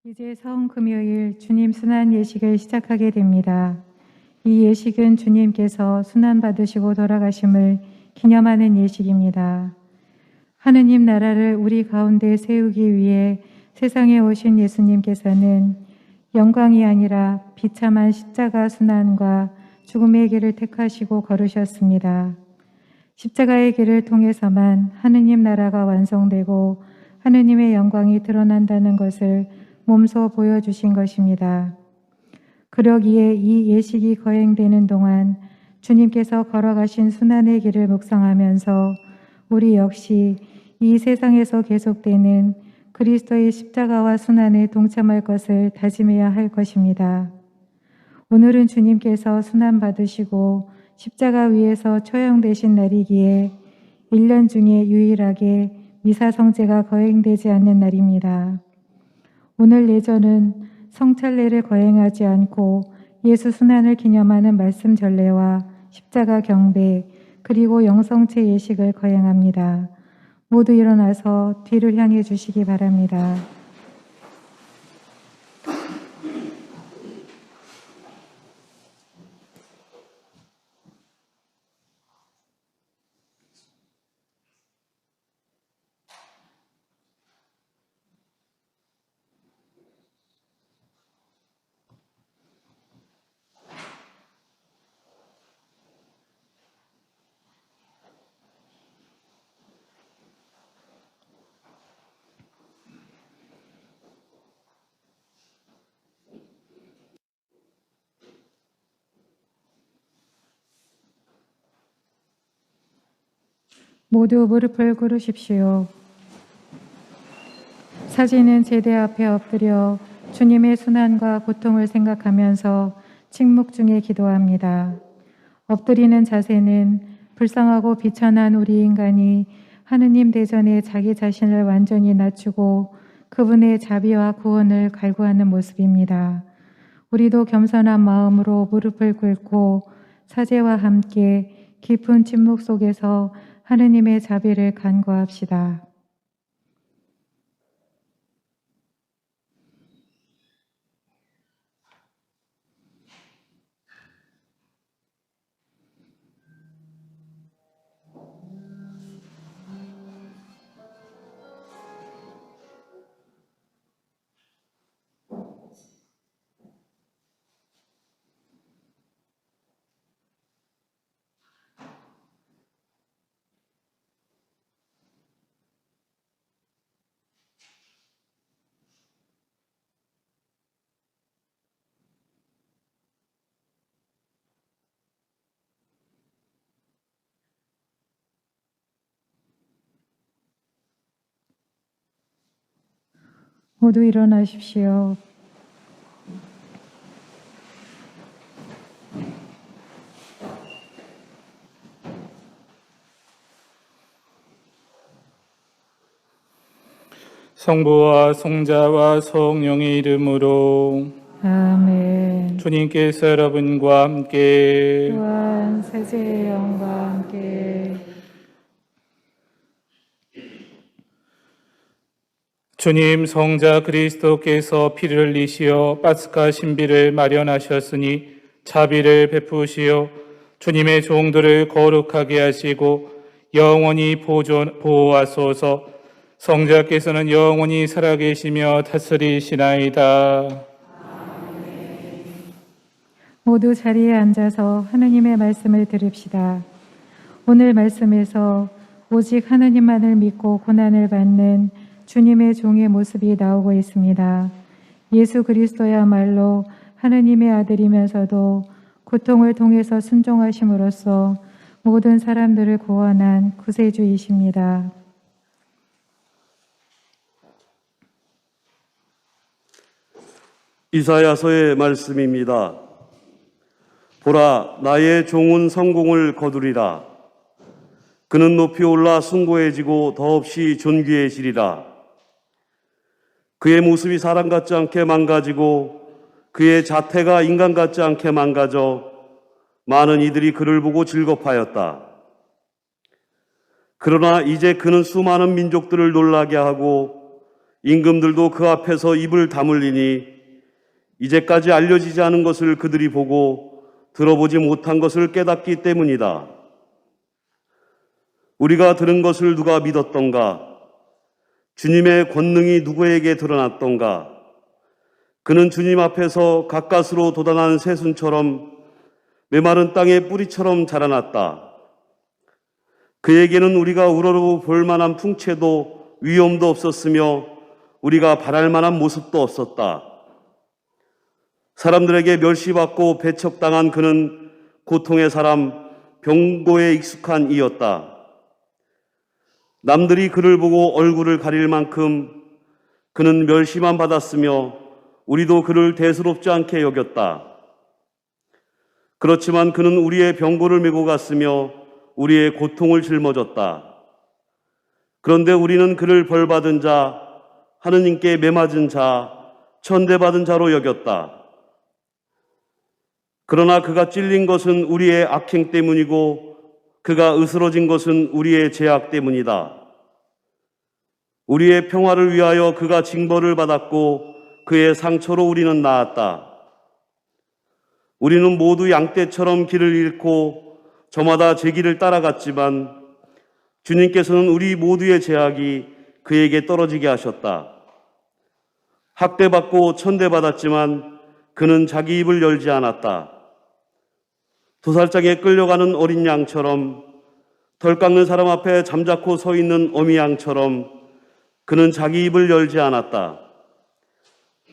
이제 성 금요일 주님 순환 예식을 시작하게 됩니다. 이 예식은 주님께서 순환 받으시고 돌아가심을 기념하는 예식입니다. 하느님 나라를 우리 가운데 세우기 위해 세상에 오신 예수님께서는 영광이 아니라 비참한 십자가 순환과 죽음의 길을 택하시고 걸으셨습니다. 십자가의 길을 통해서만 하느님 나라가 완성되고 하느님의 영광이 드러난다는 것을 몸소 보여주신 것입니다. 그러기에 이 예식이 거행되는 동안 주님께서 걸어가신 순환의 길을 묵상하면서 우리 역시 이 세상에서 계속되는 그리스도의 십자가와 순환에 동참할 것을 다짐해야 할 것입니다. 오늘은 주님께서 순환 받으시고 십자가 위에서 처형되신 날이기에 1년 중에 유일하게 미사성제가 거행되지 않는 날입니다. 오늘 예전은 성찬례를 거행하지 않고 예수 순환을 기념하는 말씀 전례와 십자가 경배 그리고 영성체 예식을 거행합니다. 모두 일어나서 뒤를 향해 주시기 바랍니다. 모두 무릎을 꿇으십시오. 사진은 제대 앞에 엎드려 주님의 순환과 고통을 생각하면서 침묵 중에 기도합니다. 엎드리는 자세는 불쌍하고 비천한 우리 인간이 하느님 대전에 자기 자신을 완전히 낮추고 그분의 자비와 구원을 갈구하는 모습입니다. 우리도 겸손한 마음으로 무릎을 꿇고 사제와 함께 깊은 침묵 속에서 하느님의 자비를 간구합시다. 모두 일어나십시오. 성부와 성자와 성령의 이름으로 아멘. 주님께서 여러분과 함께 또한 세제의 영과 함께 주님 성자 그리스도께서 피를 흘리시어 파스카 신비를 마련하셨으니 자비를 베푸시어 주님의 종들을 거룩하게 하시고 영원히 보호하소서. 성자께서는 영원히 살아계시며 다스리시나이다. 모두 자리에 앉아서 하느님의 말씀을 들읍시다. 오늘 말씀에서 오직 하느님만을 믿고 고난을 받는 주님의 종의 모습이 나오고 있습니다. 예수 그리스도야말로 하느님의 아들이면서도 고통을 통해서 순종하심으로써 모든 사람들을 구원한 구세주이십니다. 이사야서의 말씀입니다. 보라, 나의 종은 성공을 거두리라. 그는 높이 올라 숭고해지고 더없이 존귀해지리라. 그의 모습이 사람 같지 않게 망가지고 그의 자태가 인간 같지 않게 망가져 많은 이들이 그를 보고 즐겁하였다. 그러나 이제 그는 수많은 민족들을 놀라게 하고 임금들도 그 앞에서 입을 다물리니 이제까지 알려지지 않은 것을 그들이 보고 들어보지 못한 것을 깨닫기 때문이다. 우리가 들은 것을 누가 믿었던가? 주님의 권능이 누구에게 드러났던가? 그는 주님 앞에서 가까스로 돋아난 새순처럼 메마른 땅의 뿌리처럼 자라났다. 그에게는 우리가 우러러 볼 만한 풍채도 위엄도 없었으며 우리가 바랄 만한 모습도 없었다. 사람들에게 멸시받고 배척당한 그는 고통의 사람, 병고에 익숙한 이였다. 남들이 그를 보고 얼굴을 가릴 만큼 그는 멸시만 받았으며 우리도 그를 대수롭지 않게 여겼다. 그렇지만 그는 우리의 병고를 메고 갔으며 우리의 고통을 짊어졌다. 그런데 우리는 그를 벌받은 자, 하느님께 매맞은 자, 천대받은 자로 여겼다. 그러나 그가 찔린 것은 우리의 악행 때문이고 그가 으스러진 것은 우리의 죄악 때문이다. 우리의 평화를 위하여 그가 징벌을 받았고 그의 상처로 우리는 나았다. 우리는 모두 양떼처럼 길을 잃고 저마다 제 길을 따라갔지만 주님께서는 우리 모두의 죄악이 그에게 떨어지게 하셨다. 학대받고 천대받았지만 그는 자기 입을 열지 않았다. 도살장에 끌려가는 어린 양처럼 덜 깎는 사람 앞에 잠자코 서 있는 어미 양처럼 그는 자기 입을 열지 않았다.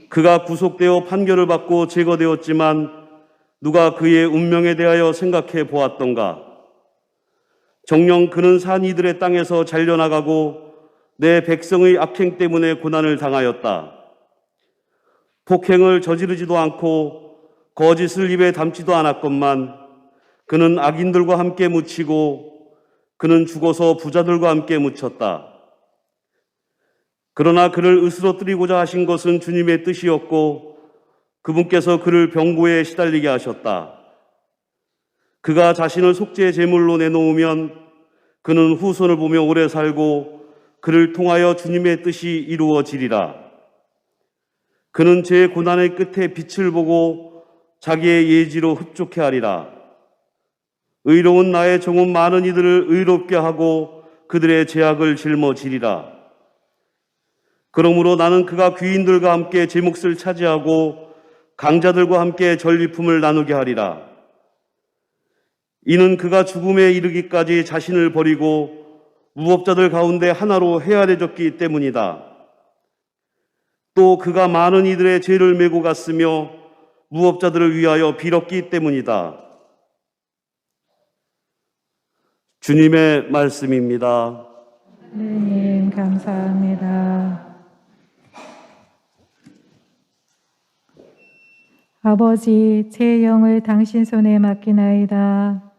그가 구속되어 판결을 받고 제거되었지만 누가 그의 운명에 대하여 생각해 보았던가? 정녕 그는 산 이들의 땅에서 잘려나가고 내 백성의 악행 때문에 고난을 당하였다. 폭행을 저지르지도 않고 거짓을 입에 담지도 않았건만 그는 악인들과 함께 묻히고 그는 죽어서 부자들과 함께 묻혔다. 그러나 그를 으스러뜨리고자 하신 것은 주님의 뜻이었고 그분께서 그를 병고에 시달리게 하셨다. 그가 자신을 속죄의 제물로 내놓으면 그는 후손을 보며 오래 살고 그를 통하여 주님의 뜻이 이루어지리라. 그는 제 고난의 끝에 빛을 보고 자기의 예지로 흡족해 하리라. 의로운 나의 종은 많은 이들을 의롭게 하고 그들의 죄악을 짊어지리라. 그러므로 나는 그가 귀인들과 함께 제 몫을 차지하고 강자들과 함께 전리품을 나누게 하리라. 이는 그가 죽음에 이르기까지 자신을 버리고 무법자들 가운데 하나로 헤아려졌기 때문이다. 또 그가 많은 이들의 죄를 메고 갔으며 무법자들을 위하여 빌었기 때문이다. 주님의 말씀입니다. 하느님 감사합니다. 아버지, 제 영을 당신 손에 맡기나이다.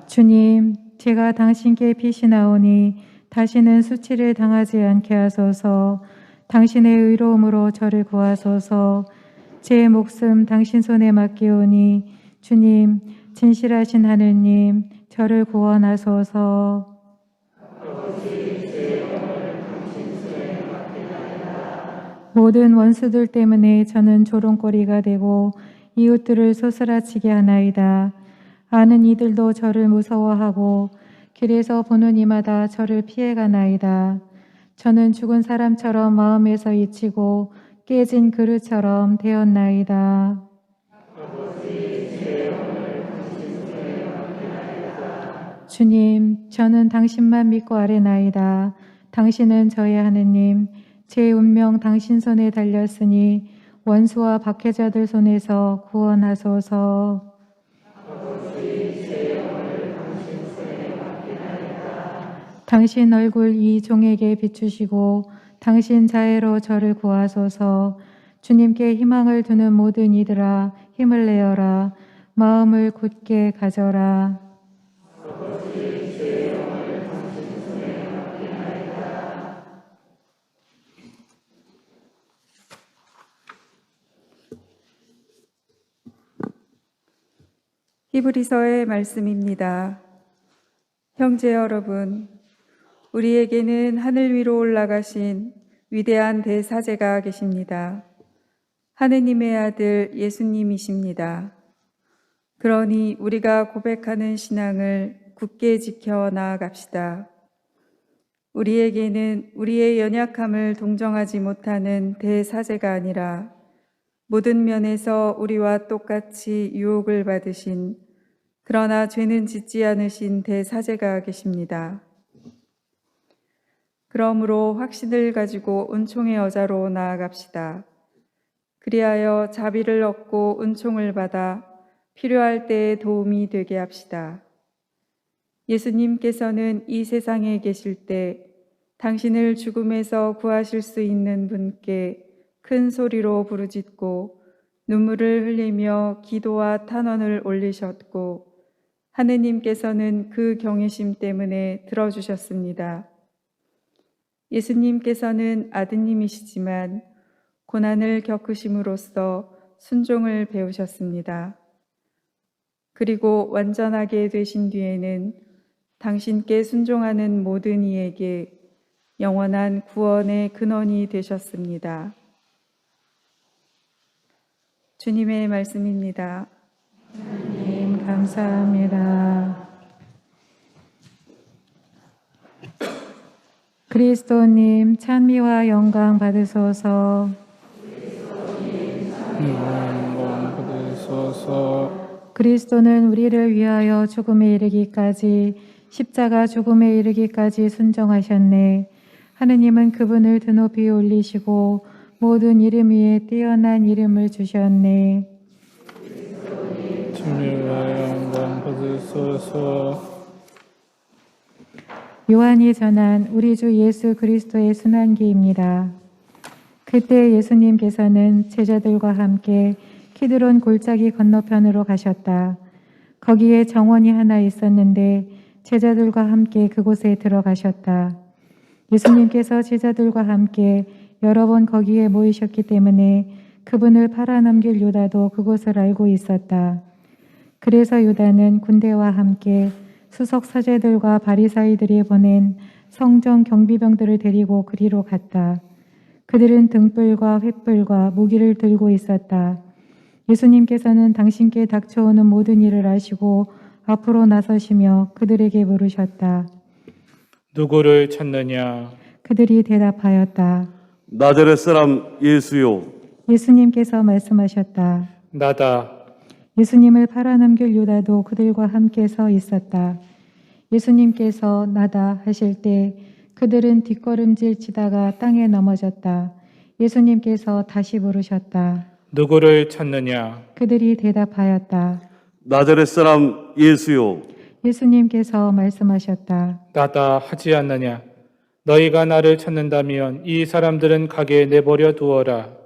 주님, 제가 당신께 빛이 나오니 다시는 수치를 당하지 않게 하소서. 당신의 의로움으로 저를 구하소서. 제 목숨 당신 손에 맡기오니 주님, 진실하신 하느님, 저를 구원하소서. 모든 원수들 때문에 저는 조롱거리가 되고 이웃들을 소스라치게 하나이다. 아는 이들도 저를 무서워하고 길에서 보는 이마다 저를 피해가나이다. 저는 죽은 사람처럼 마음에서 잊히고 깨진 그릇처럼 되었나이다. 주님, 저는 당신만 믿고 아뢰나이다. 당신은 저의 하느님, 제 운명 당신 손에 달렸으니 원수와 박해자들 손에서 구원하소서. 당신 얼굴 이 종에게 비추시고 당신 자애로 저를 구하소서. 주님께 희망을 두는 모든 이들아, 힘을 내어라. 마음을 굳게 가져라. 히브리서의 말씀입니다. 형제 여러분, 우리에게는 하늘 위로 올라가신 위대한 대사제가 계십니다. 하느님의 아들 예수님이십니다. 그러니 우리가 고백하는 신앙을 굳게 지켜 나아갑시다. 우리에게는 우리의 연약함을 동정하지 못하는 대사제가 아니라 모든 면에서 우리와 똑같이 유혹을 받으신, 그러나 죄는 짓지 않으신 대사제가 계십니다. 그러므로 확신을 가지고 은총의 여자로 나아갑시다. 그리하여 자비를 얻고 은총을 받아 필요할 때에 도움이 되게 합시다. 예수님께서는 이 세상에 계실 때 당신을 죽음에서 구하실 수 있는 분께 큰 소리로 부르짖고 눈물을 흘리며 기도와 탄원을 올리셨고, 하느님께서는 그 경외심 때문에 들어주셨습니다. 예수님께서는 아드님이시지만 고난을 겪으심으로써 순종을 배우셨습니다. 그리고 완전하게 되신 뒤에는 당신께 순종하는 모든 이에게 영원한 구원의 근원이 되셨습니다. 주님의 말씀입니다. 하나님 감사합니다. 그리스도님 찬미와 영광 받으소서. 영광 받으소서. 그리스도는 우리를 위하여 죽음에 이르기까지, 십자가 죽음에 이르기까지 순종하셨네. 하느님은 그분을 드높이 올리시고 모든 이름 위에 뛰어난 이름을 주셨네. 찬미와 영광 받으소서. 요한이 전한 우리 주 예수 그리스도의 순환기입니다. 그때 예수님께서는 제자들과 함께 키드론 골짜기 건너편으로 가셨다. 거기에 정원이 하나 있었는데 제자들과 함께 그곳에 들어가셨다. 예수님께서 제자들과 함께 여러 번 거기에 모이셨기 때문에 그분을 팔아넘길 유다도 그곳을 알고 있었다. 그래서 유다는 군대와 함께 수석 사제들과 바리사이들이 보낸 성전 경비병들을 데리고 그리로 갔다. 그들은 등불과 횃불과 무기를 들고 있었다. 예수님께서는 당신께 닥쳐오는 모든 일을 아시고 앞으로 나서시며 그들에게 물으셨다. 누구를 찾느냐? 그들이 대답하였다. 나자렛 사람 예수요. 예수님께서 말씀하셨다. 나다. 예수님을 팔아넘길 유다도 그들과 함께 서 있었다. 예수님께서 나다 하실 때 그들은 뒷걸음질 치다가 땅에 넘어졌다. 예수님께서 다시 부르셨다. 누구를 찾느냐? 그들이 대답하였다. 나자렛 사람 예수요. 예수님께서 말씀하셨다. 나다 하지 않느냐? 너희가 나를 찾는다면 이 사람들은 가게 내버려 두어라.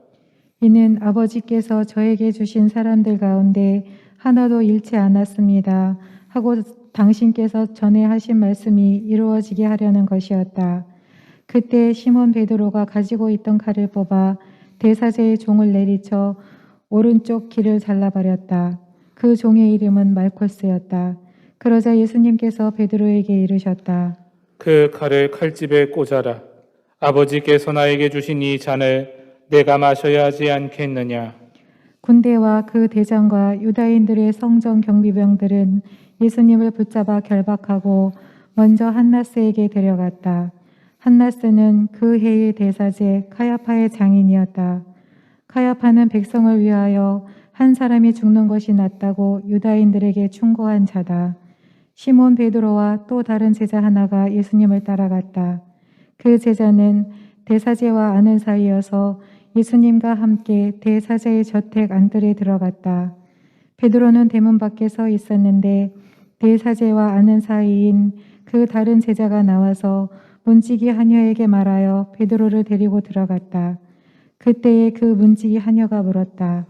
이는 아버지께서 저에게 주신 사람들 가운데 하나도 잃지 않았습니다 하고 당신께서 전에 하신 말씀이 이루어지게 하려는 것이었다. 그때 시몬 베드로가 가지고 있던 칼을 뽑아 대사제의 종을 내리쳐 오른쪽 귀를 잘라버렸다. 그 종의 이름은 말코스였다. 그러자 예수님께서 베드로에게 이르셨다. 그 칼을 칼집에 꽂아라. 아버지께서 나에게 주신 이 잔을 내가 마셔야 하지 않겠느냐? 군대와 그 대장과 유다인들의 성전 경비병들은 예수님을 붙잡아 결박하고 먼저 한나스에게 데려갔다. 한나스는 그 해의 대사제 카야파의 장인이었다. 카야파는 백성을 위하여 한 사람이 죽는 것이 낫다고 유다인들에게 충고한 자다. 시몬 베드로와 또 다른 제자 하나가 예수님을 따라갔다. 그 제자는 대사제와 아는 사이여서 예수님과 함께 대사제의 저택 안뜰에 들어갔다. 베드로는 대문 밖에 서 있었는데 대사제와 아는 사이인 그 다른 제자가 나와서 문지기 하녀에게 말하여 베드로를 데리고 들어갔다. 그때에 그 문지기 하녀가 물었다.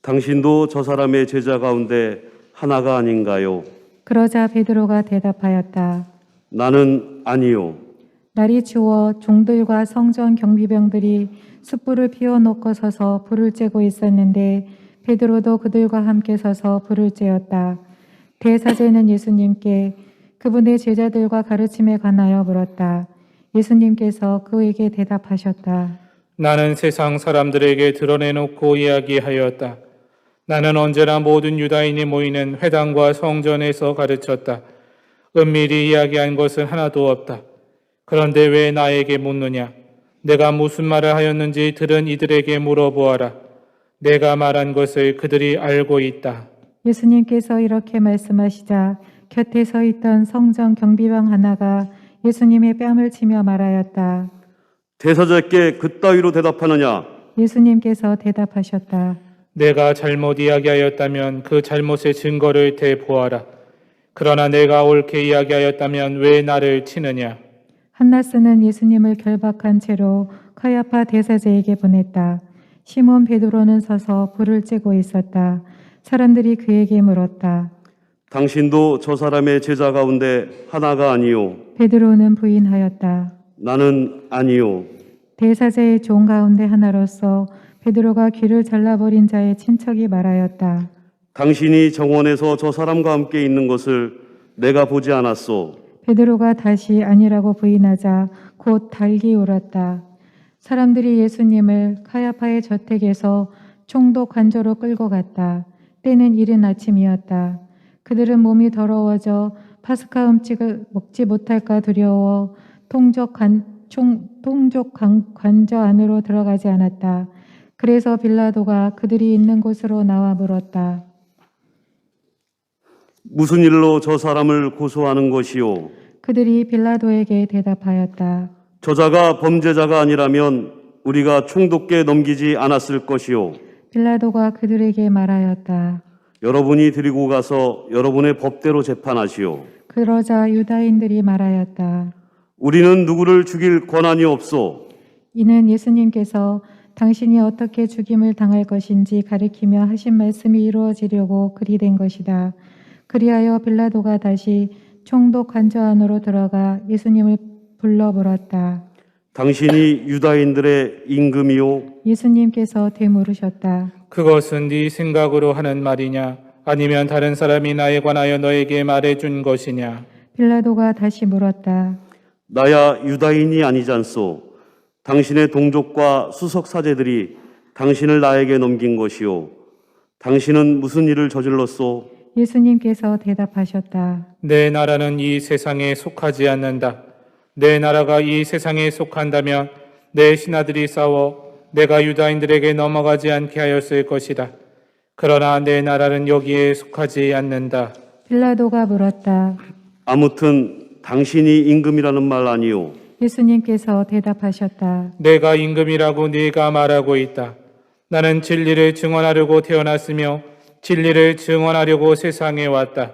당신도 저 사람의 제자 가운데 하나가 아닌가요? 그러자 베드로가 대답하였다. 나는 아니요. 날이 추워 종들과 성전 경비병들이 숯불을 피워놓고 서서 불을 쬐고 있었는데 베드로도 그들과 함께 서서 불을 쬐었다. 대사제는 예수님께 그분의 제자들과 가르침에 관하여 물었다. 예수님께서 그에게 대답하셨다. 나는 세상 사람들에게 드러내놓고 이야기하였다. 나는 언제나 모든 유다인이 모이는 회당과 성전에서 가르쳤다. 은밀히 이야기한 것은 하나도 없다. 그런데 왜 나에게 묻느냐? 내가 무슨 말을 하였는지 들은 이들에게 물어보아라. 내가 말한 것을 그들이 알고 있다. 예수님께서 이렇게 말씀하시자 곁에 서 있던 성전 경비병 하나가 예수님의 뺨을 치며 말하였다. 대사자께 그따위로 대답하느냐? 예수님께서 대답하셨다. 내가 잘못 이야기하였다면 그 잘못의 증거를 대보아라. 그러나 내가 옳게 이야기하였다면 왜 나를 치느냐? 한나스는 예수님을 결박한 채로 카야파 대사제에게 보냈다. 시몬 베드로는 서서 불을 쬐고 있었다. 사람들이 그에게 물었다. 당신도 저 사람의 제자 가운데 하나가 아니요. 베드로는 부인하였다. 나는 아니요. 대사제의 종 가운데 하나로서 베드로가 귀를 잘라버린 자의 친척이 말하였다. 당신이 정원에서 저 사람과 함께 있는 것을 내가 보지 않았소. 베드로가 다시 아니라고 부인하자 곧 달기 울었다. 사람들이 예수님을 카야파의 저택에서 총독 관저로 끌고 갔다. 때는 이른 아침이었다. 그들은 몸이 더러워져 파스카 음식을 먹지 못할까 두려워 통족 관저 안으로 들어가지 않았다. 그래서 빌라도가 그들이 있는 곳으로 나와 물었다. 무슨 일로 저 사람을 고소하는 것이요? 그들이 빌라도에게 대답하였다. 저자가 범죄자가 아니라면 우리가 총독께 넘기지 않았을 것이요. 빌라도가 그들에게 말하였다. 여러분이 데리고 가서 여러분의 법대로 재판하시오. 그러자 유다인들이 말하였다. 우리는 누구를 죽일 권한이 없소. 이는 예수님께서 당신이 어떻게 죽임을 당할 것인지 가리키며 하신 말씀이 이루어지려고 그리 된 것이다. 그리하여 빌라도가 다시 총독 관저 안으로 들어가 예수님을 불러 물었다. 당신이 유다인들의 임금이요? 예수님께서 되물으셨다. 그것은 네 생각으로 하는 말이냐? 아니면 다른 사람이 나에 관하여 너에게 말해준 것이냐? 빌라도가 다시 물었다. 나야 유다인이 아니잖소. 당신의 동족과 수석 사제들이 당신을 나에게 넘긴 것이요. 당신은 무슨 일을 저질렀소? 예수님께서 대답하셨다. 내 나라는 이 세상에 속하지 않는다. 내 나라가 이 세상에 속한다면 내 신하들이 싸워 내가 유다인들에게 넘어가지 않게 하였을 것이다. 그러나 내 나라는 여기에 속하지 않는다. 빌라도가 물었다. 아무튼 당신이 임금이라는 말 아니요. 예수님께서 대답하셨다. 내가 임금이라고 네가 말하고 있다. 나는 진리를 증언하려고 태어났으며 진리를 증언하려고 세상에 왔다.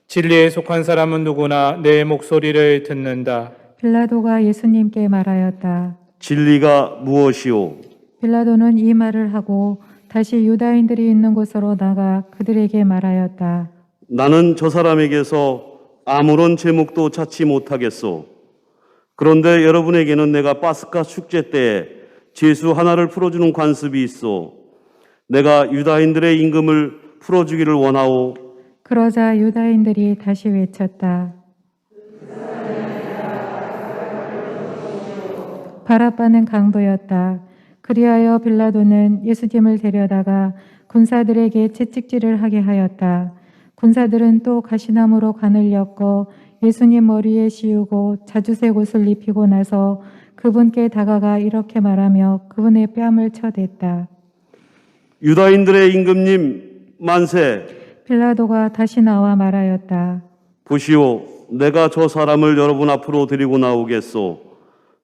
진리에 속한 사람은 누구나 내 목소리를 듣는다. 빌라도가 예수님께 말하였다. 진리가 무엇이요? 빌라도는 이 말을 하고 다시 유다인들이 있는 곳으로 나가 그들에게 말하였다. 나는 저 사람에게서 아무런 제목도 찾지 못하겠소. 그런데 여러분에게는 내가 파스카 축제 때에 제수 하나를 풀어주는 관습이 있어. 내가 유다인들의 임금을 풀어주기를 원하오. 그러자 유다인들이 다시 외쳤다. 바라바는 강도였다. 그리하여 빌라도는 예수님을 데려다가 군사들에게 채찍질을 하게 하였다. 군사들은 또 가시나무로 관을 엮어 예수님 머리에 씌우고 자주색 옷을 입히고 나서 그분께 다가가 이렇게 말하며 그분의 뺨을 쳐댔다. 유다인들의 임금님 만세. 빌라도가 다시 나와 말하였다. 보시오, 내가 저 사람을 여러분 앞으로 데리고 나오겠소.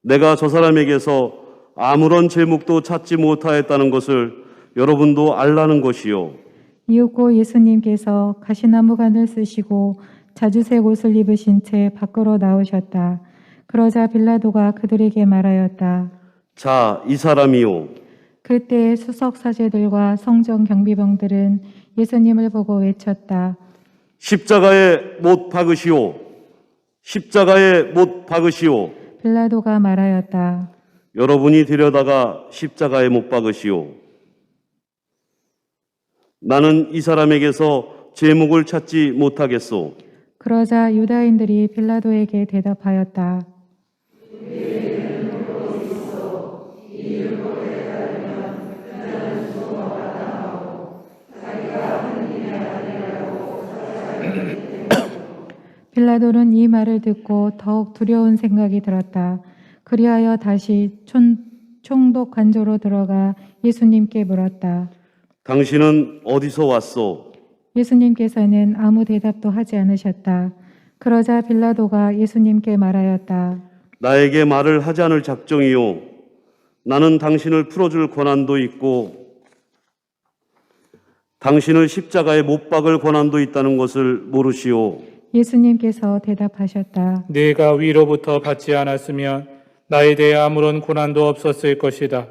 내가 저 사람에게서 아무런 제목도 찾지 못하였다는 것을 여러분도 알라는 것이요. 이윽고 예수님께서 가시나무관을 쓰시고 자주색 옷을 입으신 채 밖으로 나오셨다. 그러자 빌라도가 그들에게 말하였다. 자, 이 사람이요. 그때 수석 사제들과 성전 경비병들은 예수님을 보고 외쳤다. 십자가에 못 박으시오. 십자가에 못 박으시오. 빌라도가 말하였다. 여러분이 데려다가 십자가에 못 박으시오. 나는 이 사람에게서 제목을 찾지 못하겠소. 그러자 유다인들이 빌라도에게 대답하였다. 빌라도는 이 말을 듣고 더욱 두려운 생각이 들었다. 그리하여 다시 총독 관저로 들어가 예수님께 물었다. 당신은 어디서 왔소? 예수님께서는 아무 대답도 하지 않으셨다. 그러자 빌라도가 예수님께 말하였다. 나에게 말을 하지 않을 작정이요. 나는 당신을 풀어줄 권한도 있고 당신을 십자가에 못 박을 권한도 있다는 것을 모르시오. 예수님께서 대답하셨다. 네가 위로부터 받지 않았으면 나에 대해 아무런 고난도 없었을 것이다.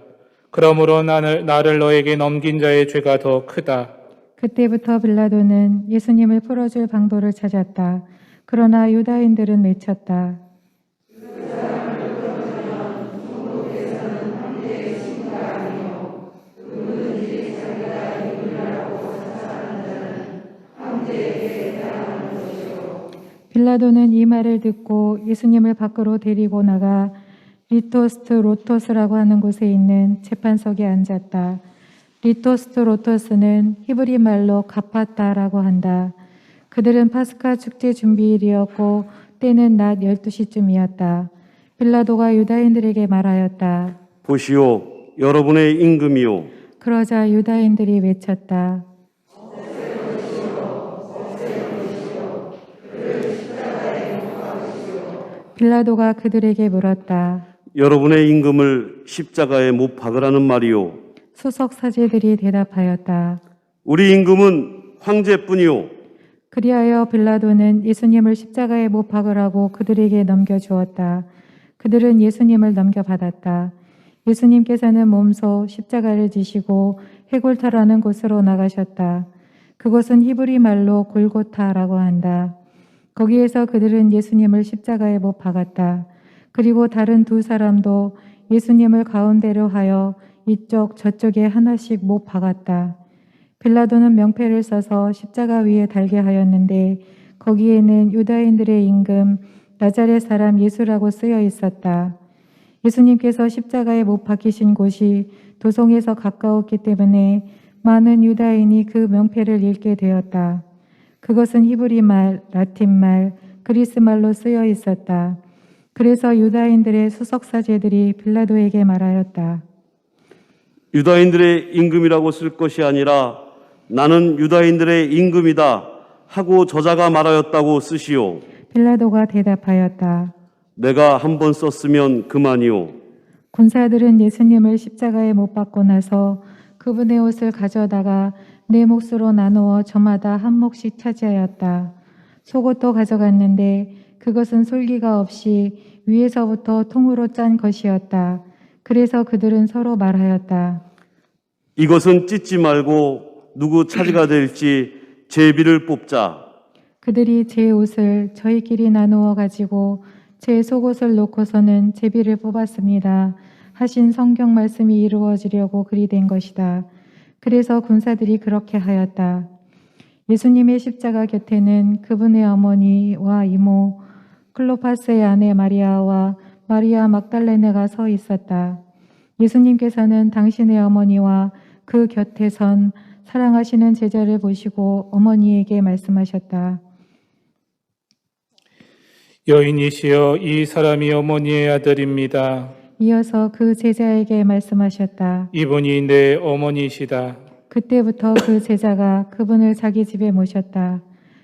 그러므로 나를 너에게 넘긴 자의 죄가 더 크다. 그때부터 빌라도는 예수님을 풀어줄 방도를 찾았다. 그러나 유다인들은 외쳤다. 빌라도는 이 말을 듣고 예수님을 밖으로 데리고 나가 리토스트 로토스라고 하는 곳에 있는 재판석에 앉았다. 리토스트 로토스는 히브리 말로 가파다라고 한다. 그들은 파스카 축제 준비일이었고 때는 낮 12시쯤이었다. 빌라도가 유다인들에게 말하였다. 보시오, 여러분의 임금이요. 그러자 유다인들이 외쳤다. 빌라도가 그들에게 물었다. 여러분의 임금을 십자가에 못 박으라는 말이요. 수석 사제들이 대답하였다. 우리 임금은 황제뿐이요. 그리하여 빌라도는 예수님을 십자가에 못 박으라고 그들에게 넘겨주었다. 그들은 예수님을 넘겨받았다. 예수님께서는 몸소 십자가를 지시고 해골타라는 곳으로 나가셨다. 그곳은 히브리 말로 골고타라고 한다. 거기에서 그들은 예수님을 십자가에 못 박았다. 그리고 다른 두 사람도 예수님을 가운데로 하여 이쪽 저쪽에 하나씩 못 박았다. 빌라도는 명패를 써서 십자가 위에 달게 하였는데 거기에는 유다인들의 임금 나자렛 사람 예수라고 쓰여 있었다. 예수님께서 십자가에 못 박히신 곳이 도성에서 가까웠기 때문에 많은 유다인이 그 명패를 읽게 되었다. 그것은 히브리 말, 라틴 말, 그리스 말로 쓰여 있었다. 그래서 유다인들의 수석사제들이 빌라도에게 말하였다. 유다인들의 임금이라고 쓸 것이 아니라 나는 유다인들의 임금이다 하고 저자가 말하였다고 쓰시오. 빌라도가 대답하였다. 내가 한 번 썼으면 그만이오. 군사들은 예수님을 십자가에 못 박고 나서 그분의 옷을 가져다가 네 몫으로 나누어 저마다 한 몫씩 차지하였다. 속옷도 가져갔는데 그것은 솔기가 없이 위에서부터 통으로 짠 것이었다. 그래서 그들은 서로 말하였다. 이것은 찢지 말고 누구 차지가 될지 제비를 뽑자. 그들이 제 옷을 저희끼리 나누어 가지고 제 속옷을 놓고서는 제비를 뽑았습니다. 하신 성경 말씀이 이루어지려고 그리 된 것이다. 그래서 군사들이 그렇게 하였다. 예수님의 십자가 곁에는 그분의 어머니와 이모, 클로파스의 아내 마리아와 마리아 막달레네가 서 있었다. 예수님께서는 당신의 어머니와 그 곁에 선 사랑하시는 제자를 보시고 어머니에게 말씀하셨다. 여인이시여, 이 사람이 어머니의 아들입니다. 이어서 그 제자에게 말씀하셨다. 이분이 내 어머니시다. 그때부터 그 제자가 그분을 자기 집에 모셨다.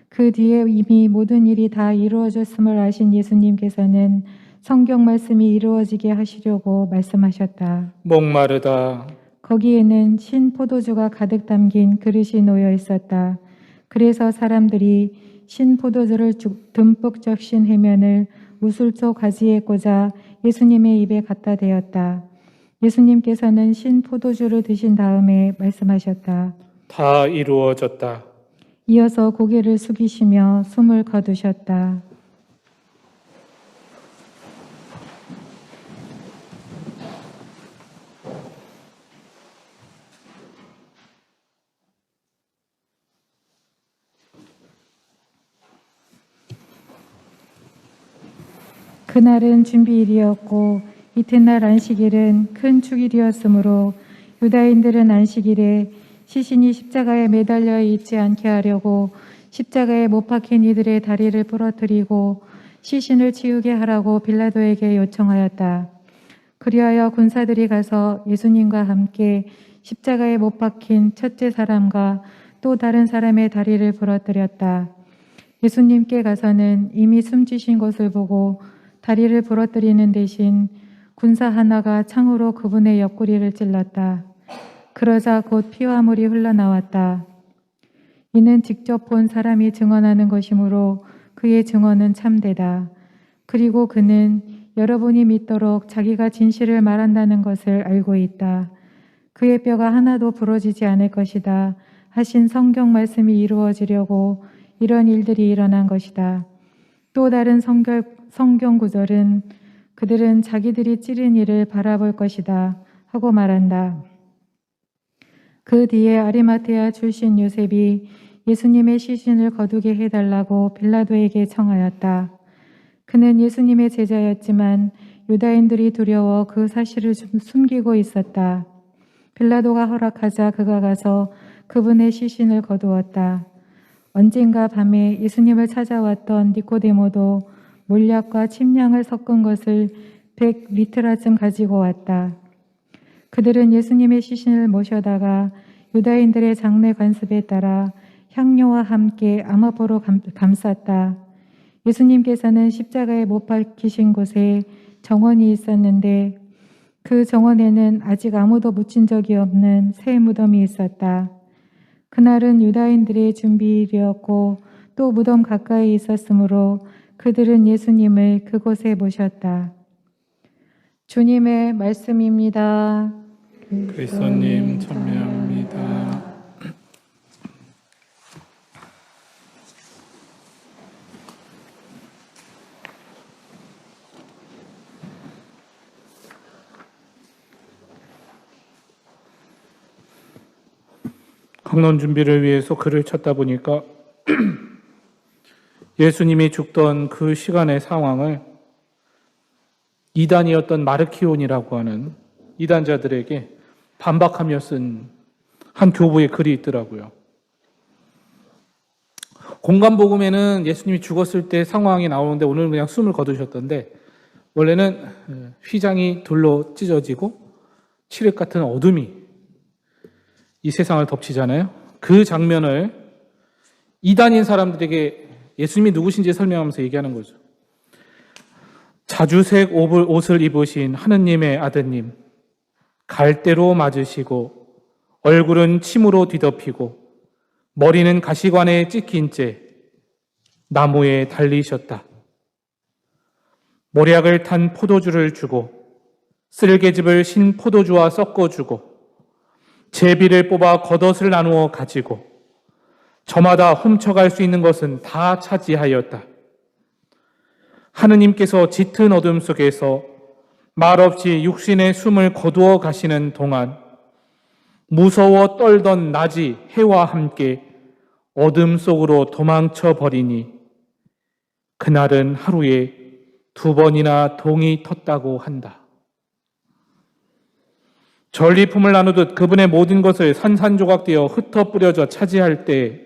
그 뒤에 이미 모든 일이 다 이루어졌음을 아신 예수님께서는 성경 말씀이 이루어지게 하시려고 말씀하셨다. 목마르다. 거기에는 신 포도주가 가득 담긴 그릇이 놓여 있었다. 그래서 사람들이 신 포도주를 듬뿍 적신 해면을 우슬초 가지에 꽂아 예수님의 입에 갖다 대었다. 예수님께서는 신 포도주를 드신 다음에 말씀하셨다. 다 이루어졌다. 이어서 고개를 숙이시며 숨을 거두셨다. 그날은 준비일이었고 이튿날 안식일은 큰 축일이었으므로 유다인들은 안식일에 시신이 십자가에 매달려 있지 않게 하려고 십자가에 못 박힌 이들의 다리를 부러뜨리고 시신을 치우게 하라고 빌라도에게 요청하였다. 그리하여 군사들이 가서 예수님과 함께 십자가에 못 박힌 첫째 사람과 또 다른 사람의 다리를 부러뜨렸다. 예수님께 가서는 이미 숨지신 것을 보고 다리를 부러뜨리는 대신 군사 하나가 창으로 그분의 옆구리를 찔렀다. 그러자 곧 피와 물이 흘러나왔다. 이는 직접 본 사람이 증언하는 것이므로 그의 증언은 참되다. 그리고 그는 여러분이 믿도록 자기가 진실을 말한다는 것을 알고 있다. 그의 뼈가 하나도 부러지지 않을 것이다 하신 성경 말씀이 이루어지려고 이런 일들이 일어난 것이다. 또 다른 성경 구절은 그들은 자기들이 찌른 이를 바라볼 것이다 하고 말한다. 그 뒤에 아리마테아 출신 요셉이 예수님의 시신을 거두게 해달라고 빌라도에게 청하였다. 그는 예수님의 제자였지만 유다인들이 두려워 그 사실을 숨기고 있었다. 빌라도가 허락하자 그가 가서 그분의 시신을 거두었다. 언젠가 밤에 예수님을 찾아왔던 니코데모도 몰약과 침량을 섞은 것을 100리트라쯤 가지고 왔다. 그들은 예수님의 시신을 모셔다가 유다인들의 장례 관습에 따라 향료와 함께 암호포로 감쌌다. 예수님께서는 십자가에 못 박히신 곳에 정원이 있었는데 그 정원에는 아직 아무도 묻힌 적이 없는 새 무덤이 있었다. 그날은 유다인들의 준비일이었고 또 무덤 가까이 있었으므로 그들은 예수님을 그곳에 모셨다. 주님의 말씀입니다. 그리스도님 참여합니다. 강론 준비를 위해서 글을 찾다 보니까 예수님이 죽던 그 시간의 상황을 이단이었던 마르키온이라고 하는 이단자들에게 반박하며 쓴 한 교부의 글이 있더라고요. 공간복음에는 예수님이 죽었을 때 상황이 나오는데 오늘은 그냥 숨을 거두셨던데 원래는 휘장이 돌로 찢어지고 칠흑 같은 어둠이 이 세상을 덮치잖아요. 그 장면을 이단인 사람들에게 예수님이 누구신지 설명하면서 얘기하는 거죠. 자주색 옷을 입으신 하느님의 아드님, 갈대로 맞으시고 얼굴은 침으로 뒤덮이고 머리는 가시관에 찍힌 채 나무에 달리셨다. 모략을 탄 포도주를 주고 쓸개즙을 신 포도주와 섞어주고 제비를 뽑아 겉옷을 나누어 가지고 저마다 훔쳐갈 수 있는 것은 다 차지하였다. 하느님께서 짙은 어둠 속에서 말없이 육신의 숨을 거두어 가시는 동안 무서워 떨던 낮이 해와 함께 어둠 속으로 도망쳐 버리니 그날은 하루에 2번이나 동이 텄다고 한다. 전리품을 나누듯 그분의 모든 것을 산산조각되어 흩어 뿌려져 차지할 때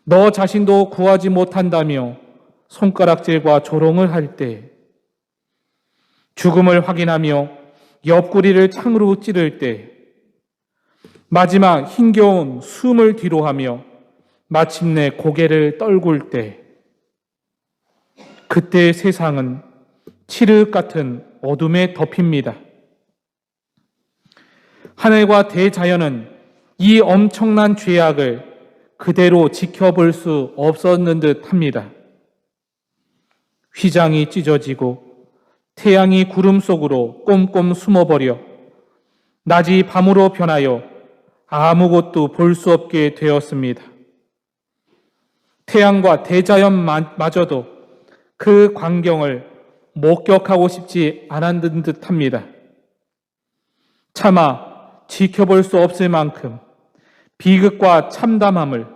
너 자신도 구하지 못한다며 손가락질과 조롱을 할 때 죽음을 확인하며 옆구리를 창으로 찌를 때 마지막 힘겨운 숨을 뒤로하며 마침내 고개를 떨굴 때 그때 세상은 칠흑 같은 어둠에 덮입니다. 하늘과 대자연은 이 엄청난 죄악을 그대로 지켜볼 수 없었는 듯 합니다. 휘장이 찢어지고 태양이 구름 속으로 꼼꼼 숨어버려 낮이 밤으로 변하여 아무것도 볼 수 없게 되었습니다. 태양과 대자연마저도 그 광경을 목격하고 싶지 않았는 듯합니다. 차마 지켜볼 수 없을 만큼 비극과 참담함을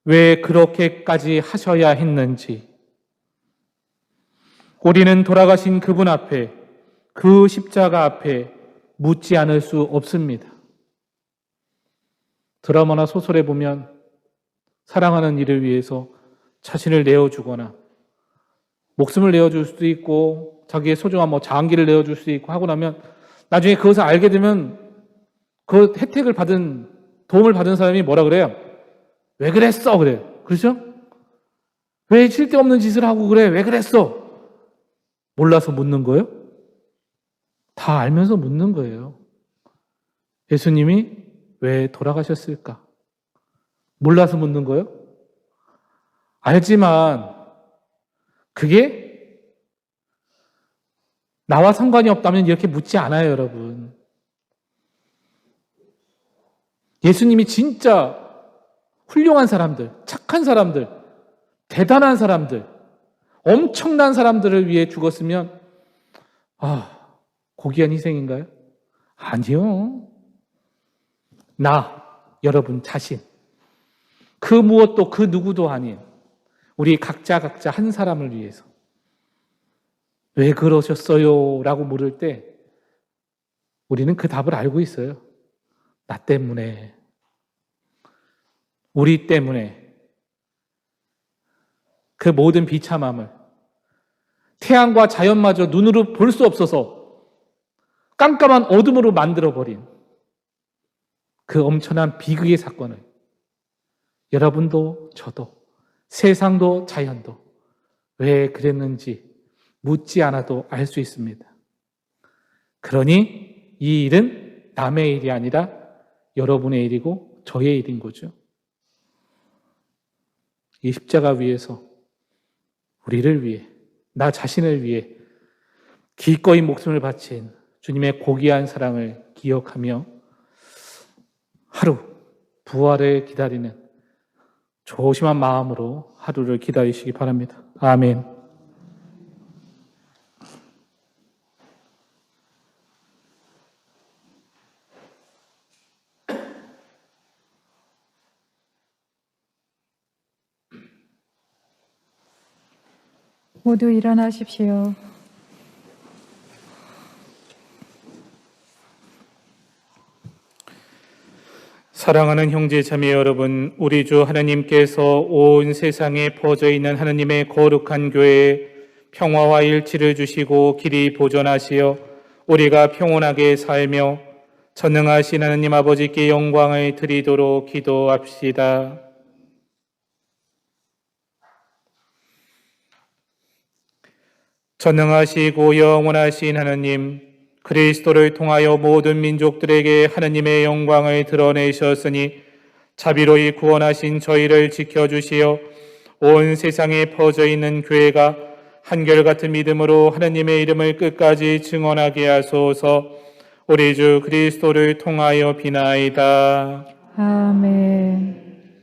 왜 그렇게까지 하셔야 했는지 우리는 돌아가신 그분 앞에, 그 십자가 앞에 묻지 않을 수 없습니다. 드라마나 소설에 보면 사랑하는 이를 위해서 자신을 내어주거나 목숨을 내어줄 수도 있고 자기의 소중한 장기를 내어줄 수도 있고 하고 나면 나중에 그것을 알게 되면 그 혜택을 받은, 도움을 받은 사람이 뭐라 그래요? 왜 그랬어? 그래요. 그렇죠? 왜 쓸데없는 짓을 하고 그래? 왜 그랬어? 몰라서 묻는 거예요? 다 알면서 묻는 거예요. 예수님이 왜 돌아가셨을까? 몰라서 묻는 거예요? 알지만 그게 나와 상관이 없다면 이렇게 묻지 않아요, 여러분. 예수님이 진짜 훌륭한 사람들, 착한 사람들, 대단한 사람들, 엄청난 사람들을 위해 죽었으면 고귀한 희생인가요? 아니요. 나, 여러분 자신, 그 무엇도 그 누구도 아닌 우리 각자 한 사람을 위해서 왜 그러셨어요? 라고 물을 때 우리는 그 답을 알고 있어요. 나 때문에, 우리 때문에 그 모든 비참함을 태양과 자연마저 눈으로 볼 수 없어서 깜깜한 어둠으로 만들어버린 그 엄청난 비극의 사건을 여러분도 저도 세상도 자연도 왜 그랬는지 묻지 않아도 알 수 있습니다. 그러니 이 일은 남의 일이 아니라 여러분의 일이고 저의 일인 거죠. 이 십자가 위에서 우리를 위해, 나 자신을 위해 기꺼이 목숨을 바친 주님의 고귀한 사랑을 기억하며 하루 부활을 기다리는 조심한 마음으로 하루를 기다리시기 바랍니다. 아멘. 모두 일어나십시오. 사랑하는 형제 자매 여러분, 우리 주 하나님께서 온 세상에 퍼져 있는 하나님의 거룩한 교회에 평화와 일치를 주시고 길이 보존하시어 우리가 평온하게 살며 전능하신 하나님 아버지께 영광을 드리도록 기도합시다. 전능하시고 영원하신 하나님, 그리스도를 통하여 모든 민족들에게 하나님의 영광을 드러내셨으니 자비로이 구원하신 저희를 지켜주시어 온 세상에 퍼져 있는 교회가 한결같은 믿음으로 하나님의 이름을 끝까지 증언하게 하소서. 우리 주 그리스도를 통하여 비나이다. 아멘.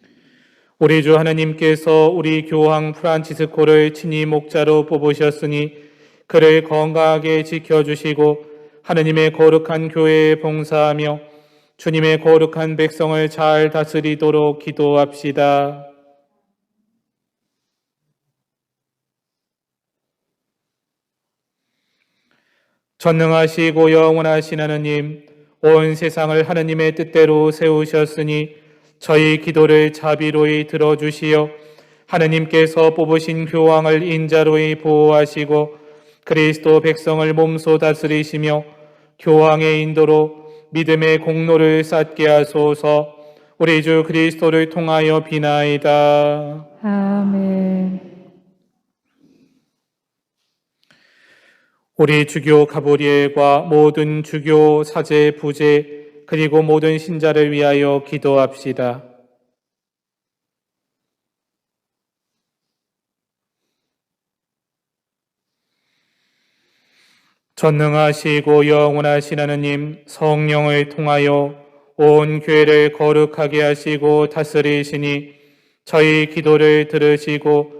우리 주 하나님께서 우리 교황 프란치스코를 친히 목자로 뽑으셨으니 그를 건강하게 지켜주시고 하느님의 거룩한 교회에 봉사하며 주님의 거룩한 백성을 잘 다스리도록 기도합시다. 전능하시고 영원하신 하느님, 온 세상을 하느님의 뜻대로 세우셨으니 저희 기도를 자비로이 들어주시어 하느님께서 뽑으신 교황을 인자로이 보호하시고 그리스도 백성을 몸소 다스리시며 교황의 인도로 믿음의 공로를 쌓게 하소서. 우리 주 그리스도를 통하여 비나이다. 아멘. 우리 주교 가브리엘과 모든 주교 사제 부제 그리고 모든 신자를 위하여 기도합시다. 전능하시고 영원하신 하느님, 성령을 통하여 온 교회를 거룩하게 하시고 다스리시니 저희 기도를 들으시고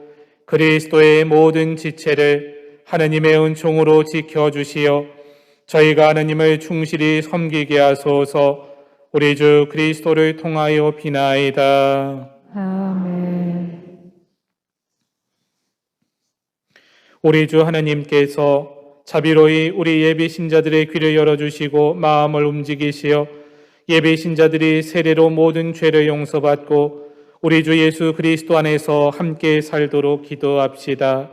그리스도의 모든 지체를 하느님의 은총으로 지켜주시어 저희가 하느님을 충실히 섬기게 하소서. 우리 주 그리스도를 통하여 비나이다. 아멘. 우리 주 하나님께서 자비로이 우리 예비 신자들의 귀를 열어주시고 마음을 움직이시어 예비 신자들이 세례로 모든 죄를 용서받고 우리 주 예수 그리스도 안에서 함께 살도록 기도합시다.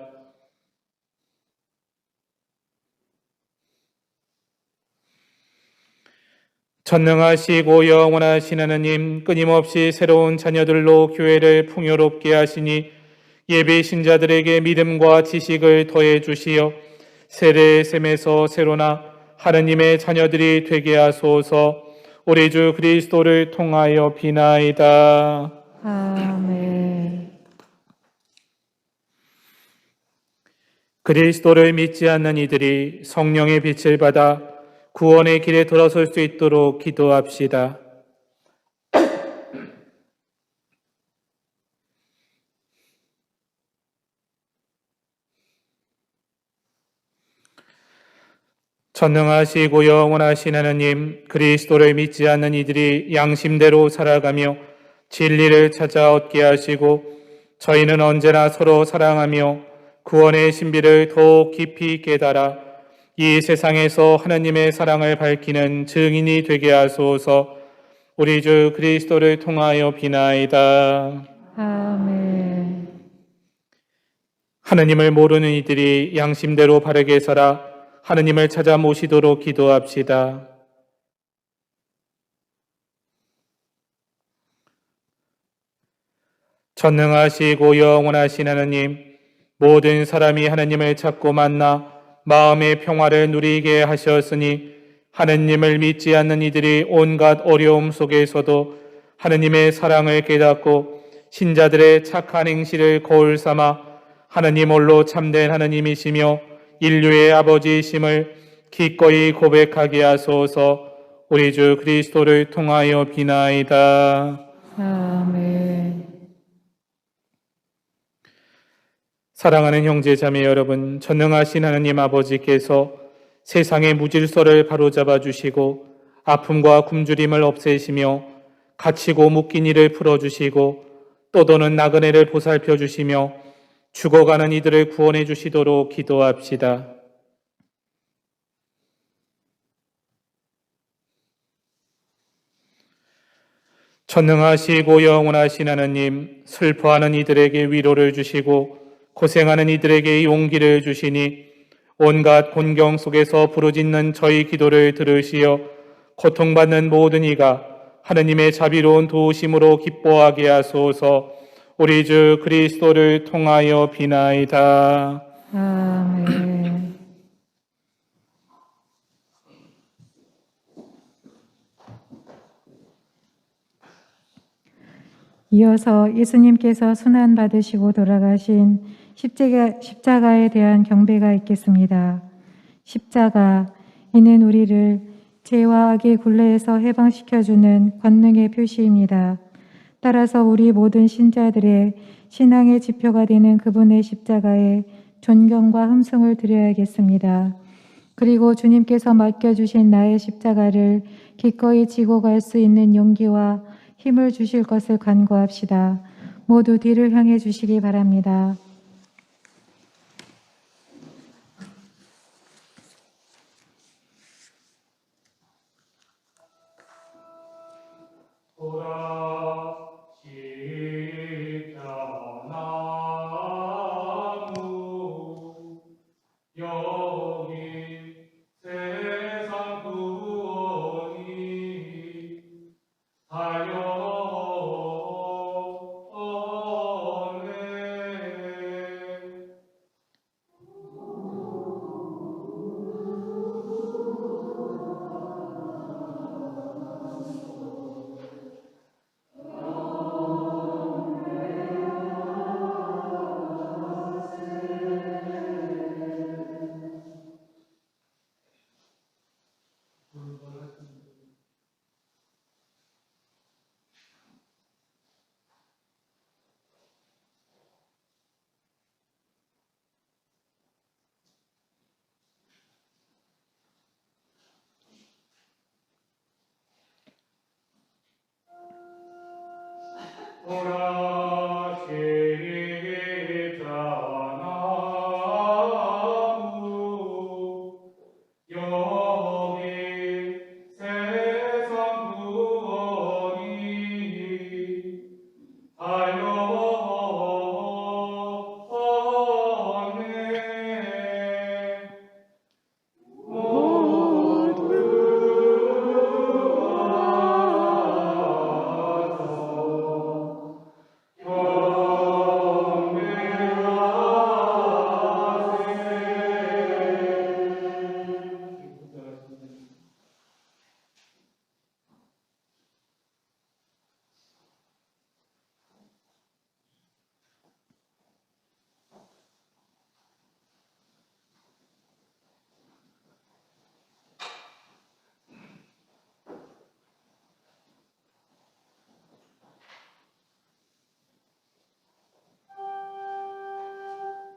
전능하시고 영원하신 하나님, 끊임없이 새로운 자녀들로 교회를 풍요롭게 하시니 예비 신자들에게 믿음과 지식을 더해 주시어 세례의 셈에서 새로나 하느님의 자녀들이 되게 하소서. 우리 주 그리스도를 통하여 비나이다. 아멘. 그리스도를 믿지 않는 이들이 성령의 빛을 받아 구원의 길에 들어설 수 있도록 기도합시다. 전능하시고 영원하신 하나님, 그리스도를 믿지 않는 이들이 양심대로 살아가며 진리를 찾아 얻게 하시고 저희는 언제나 서로 사랑하며 구원의 신비를 더욱 깊이 깨달아 이 세상에서 하나님의 사랑을 밝히는 증인이 되게 하소서. 우리 주 그리스도를 통하여 비나이다. 아멘. 하나님을 모르는 이들이 양심대로 바르게 살아 하나님을 찾아 모시도록 기도합시다. 전능하시고 영원하신 하나님, 모든 사람이 하나님을 찾고 만나 마음의 평화를 누리게 하셨으니 하나님을 믿지 않는 이들이 온갖 어려움 속에서도 하나님의 사랑을 깨닫고 신자들의 착한 행실을 거울 삼아 하나님 홀로 참된 하나님이시며 인류의 아버지이심을 기꺼이 고백하게 하소서. 우리 주 그리스도를 통하여 비나이다. 아멘. 사랑하는 형제 자매 여러분, 전능하신 하나님 아버지께서 세상의 무질서를 바로잡아 주시고 아픔과 굶주림을 없애시며 갇히고 묶인 이를 풀어주시고 떠도는 나그네를 보살펴 주시며 죽어가는 이들을 구원해 주시도록 기도합시다. 전능하시고 영원하신 하나님, 슬퍼하는 이들에게 위로를 주시고 고생하는 이들에게 용기를 주시니 온갖 곤경 속에서 부르짖는 저희 기도를 들으시어 고통받는 모든 이가 하느님의 자비로운 도우심으로 기뻐하게 하소서. 우리 주 그리스도를 통하여 비나이다. 아멘. 이어서 예수님께서 순환 받으시고 돌아가신 십자가에 대한 경배가 있겠습니다. 십자가, 이는 우리를 죄와 악의 굴레에서 해방시켜주는 권능의 표시입니다. 따라서 우리 모든 신자들의 신앙의 지표가 되는 그분의 십자가에 존경과 흠숭을 드려야겠습니다. 그리고 주님께서 맡겨주신 나의 십자가를 기꺼이 지고 갈 수 있는 용기와 힘을 주실 것을 간구합시다. 모두 뒤를 향해 주시기 바랍니다.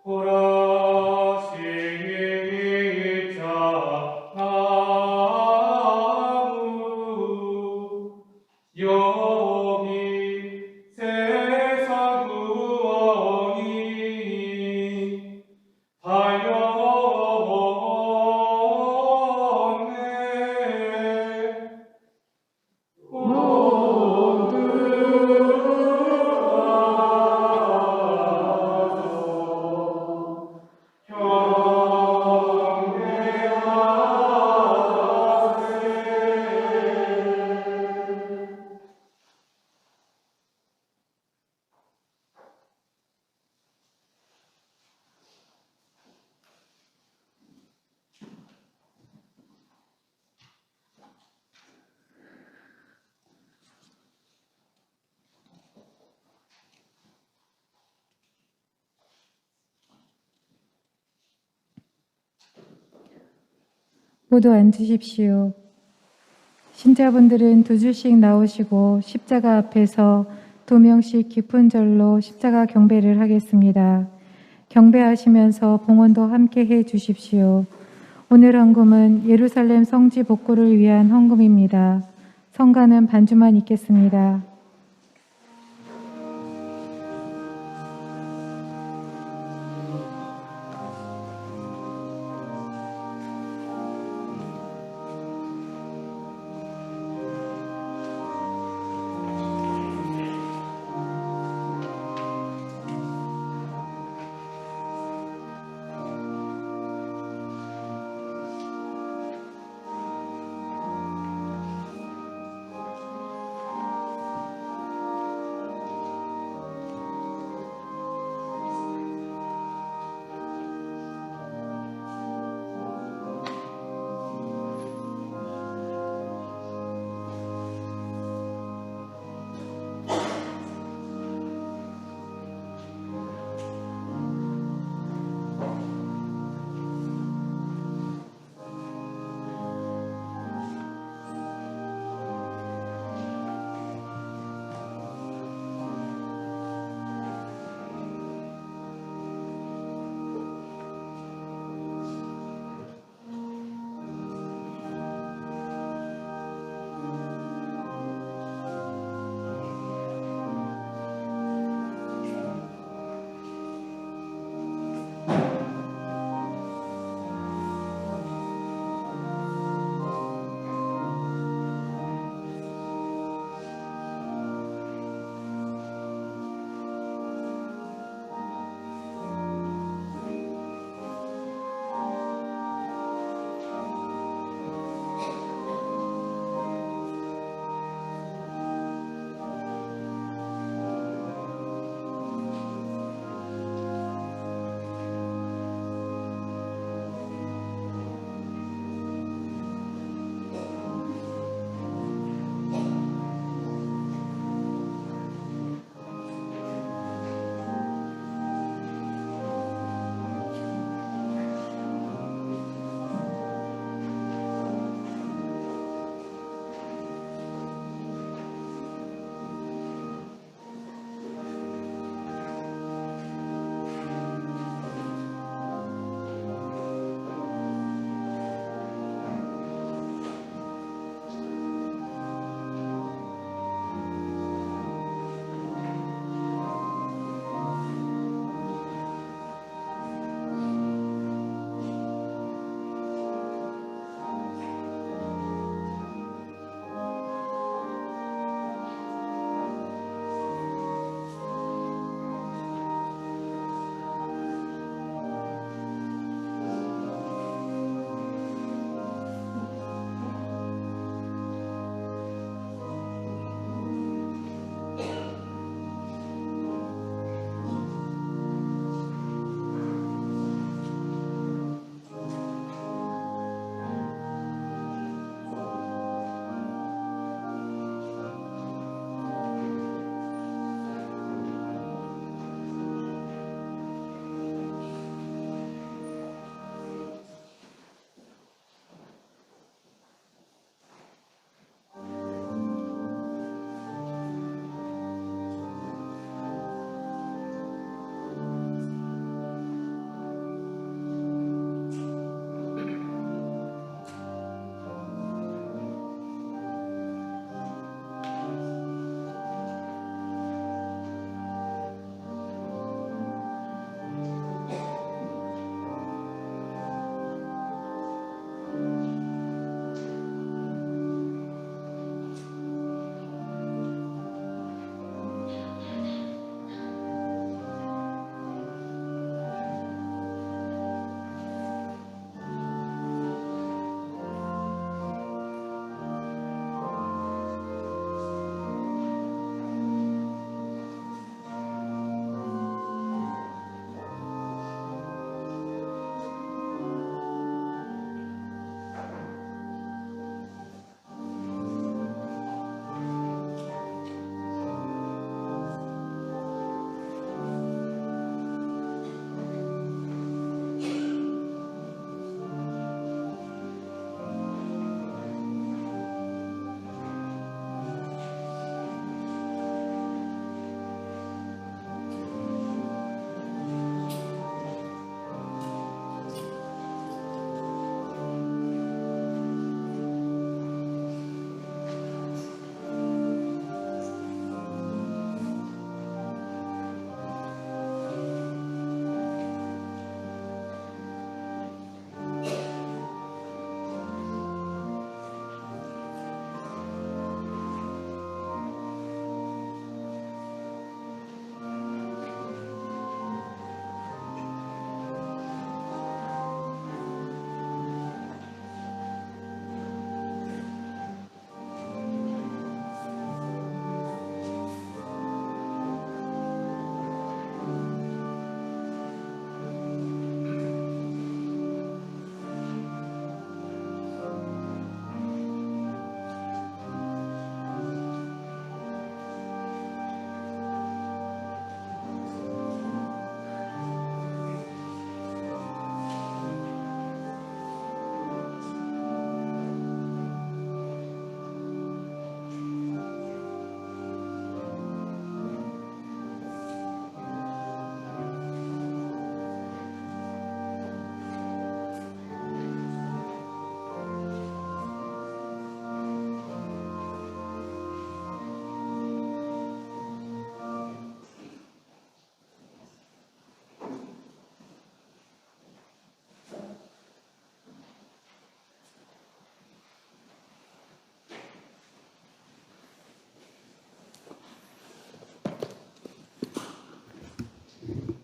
보라 십자나무 여기 세상 구원이 달려왔네. 모두 앉으십시오. 신자분들은 두 줄씩 나오시고 십자가 앞에서 두 명씩 깊은 절로 십자가 경배를 하겠습니다. 경배하시면서 봉헌도 함께 해 주십시오. 오늘 헌금은 예루살렘 성지 복구를 위한 헌금입니다. 성가는 반주만 있겠습니다.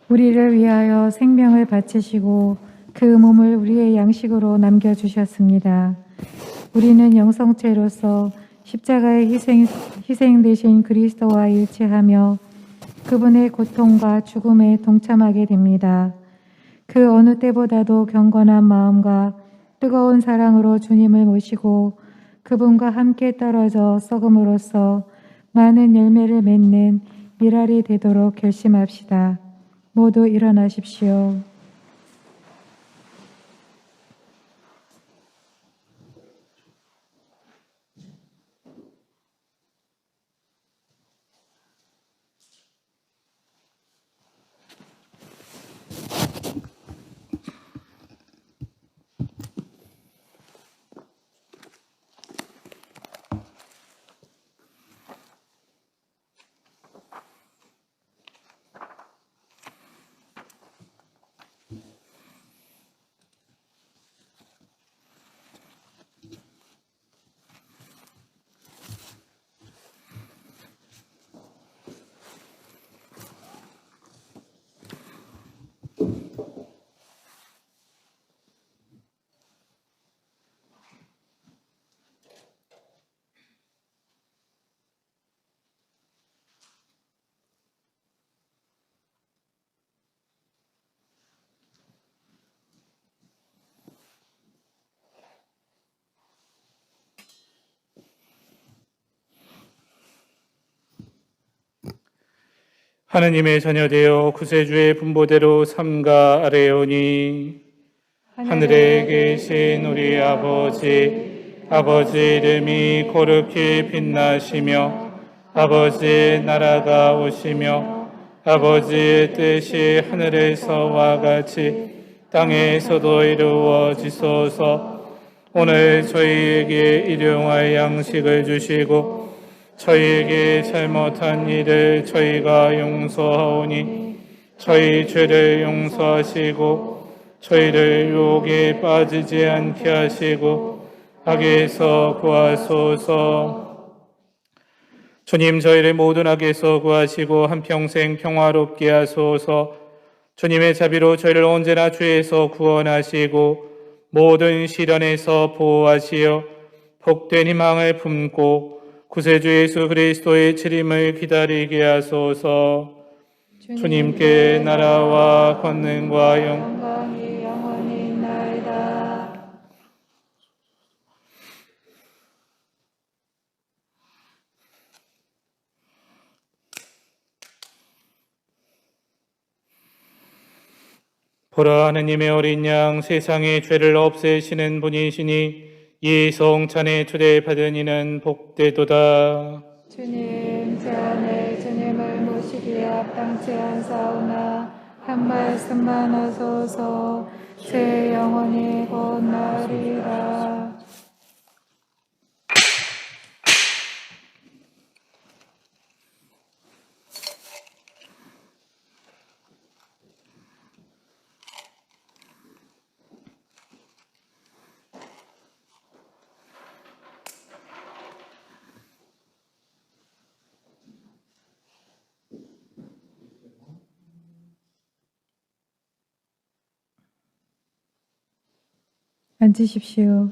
우리를 위하여 생명을 바치시고 그 몸을 우리의 양식으로 남겨주셨습니다. 우리는 영성체로서 십자가의 희생 되신 그리스도와 일치하며 그분의 고통과 죽음에 동참하게 됩니다. 그 어느 때보다도 경건한 마음과 뜨거운 사랑으로 주님을 모시고 그분과 함께 떨어져 썩음으로써 많은 열매를 맺는 미랄이 되도록 결심합시다. 모두 일어나십시오. 하느님의 자녀되어 구세주의 분보대로 삼가 아뢰오니 하늘에 계신 우리 아버지 이름이 거룩히 빛나시며 아버지의 나라가 오시며 아버지의 뜻이 하늘에서와 같이 땅에서도 이루어지소서. 오늘 저희에게 일용할 양식을 주시고 저희에게 잘못한 일을 저희가 용서하오니 저희 죄를 용서하시고 저희를 유혹에 빠지지 않게 하시고 악에서 구하소서. 주님, 저희를 모든 악에서 구하시고 한평생 평화롭게 하소서. 주님의 자비로 저희를 언제나 죄에서 구원하시고 모든 시련에서 보호하시어 복된 희망을 품고 구세주 예수 그리스도의 재림을 기다리게 하소서. 주님께 나라와 권능과 영광이 영원히 있나이다. 보라, 하느님의 어린 양, 세상의 죄를 없애시는 분이시니 이 성찬에 초대받은 이는 복되도다. 주님, 제 안에 주님을 모시기에 합당치 않사오나 한 말씀만 하소서. 제 영혼이 곧 나으리라. 앉으십시오.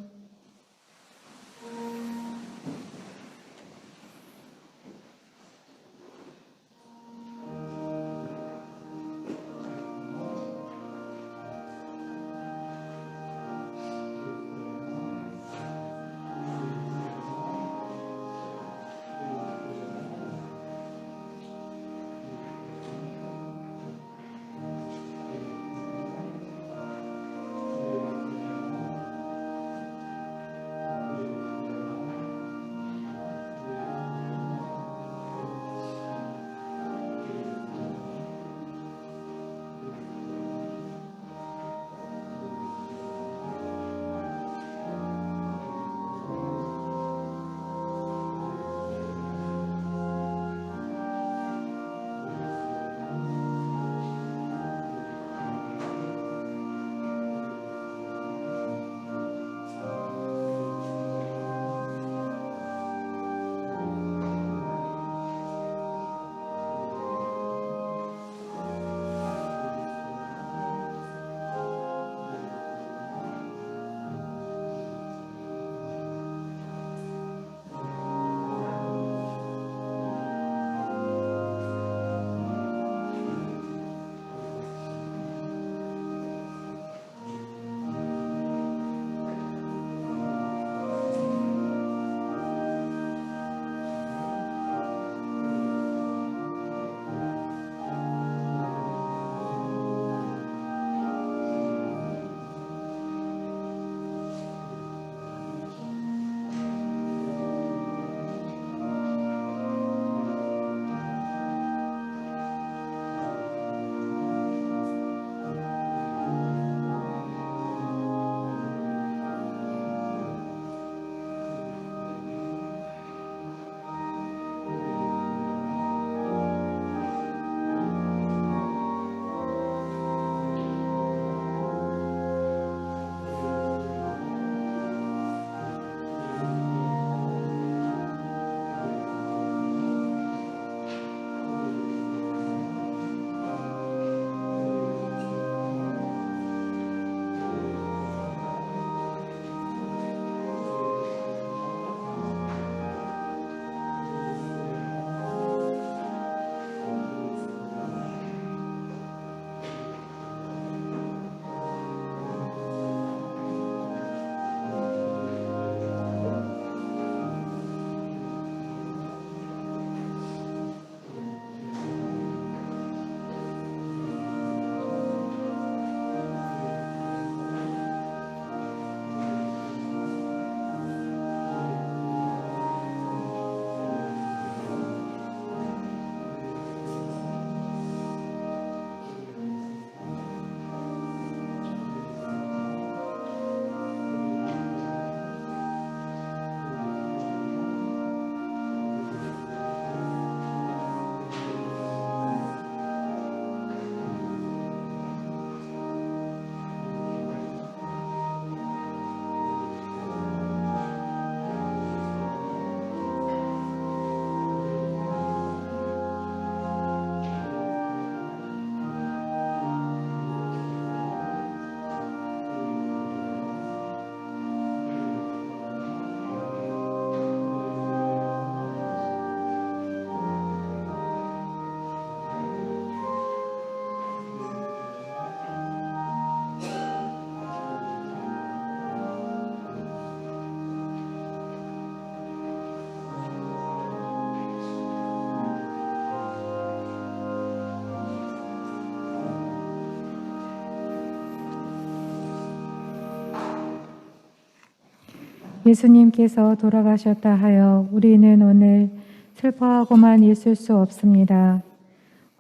예수님께서 돌아가셨다 하여 우리는 오늘 슬퍼하고만 있을 수 없습니다.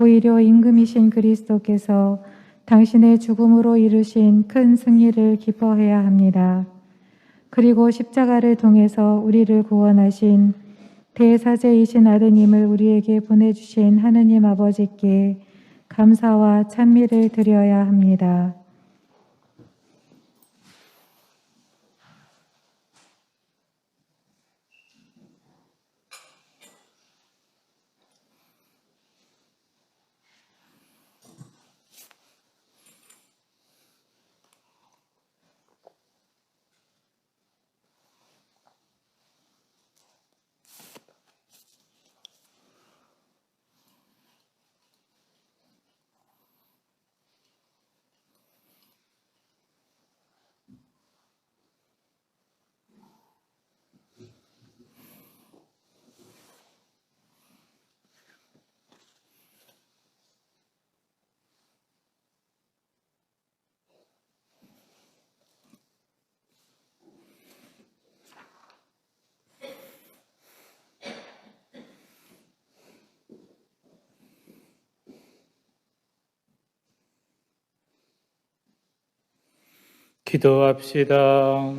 오히려 임금이신 그리스도께서 당신의 죽음으로 이루신 큰 승리를 기뻐해야 합니다. 그리고 십자가를 통해서 우리를 구원하신 대사제이신 아드님을 우리에게 보내주신 하느님 아버지께 감사와 찬미를 드려야 합니다. 기도합시다.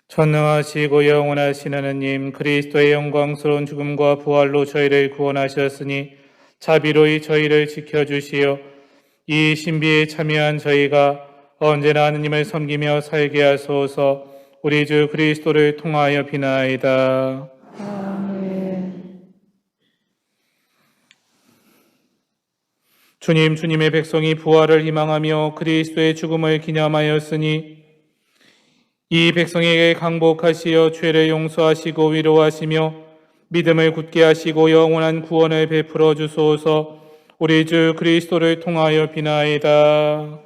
전능하시고 영원하신 하느님, 그리스도의 영광스러운 죽음과 부활로 저희를 구원하셨으니 자비로이 저희를 지켜주시어 이 신비에 참여한 저희가 언제나 하느님을 섬기며 살게 하소서. 우리 주 그리스도를 통하여 비나이다. 주님, 주님의 백성이 부활을 희망하며 그리스도의 죽음을 기념하였으니 이 백성에게 강복하시어 죄를 용서하시고 위로하시며 믿음을 굳게 하시고 영원한 구원을 베풀어 주소서. 우리 주 그리스도를 통하여 비나이다.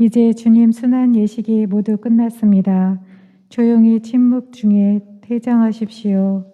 이제 주님 순환 예식이 모두 끝났습니다. 조용히 침묵 중에 퇴장하십시오.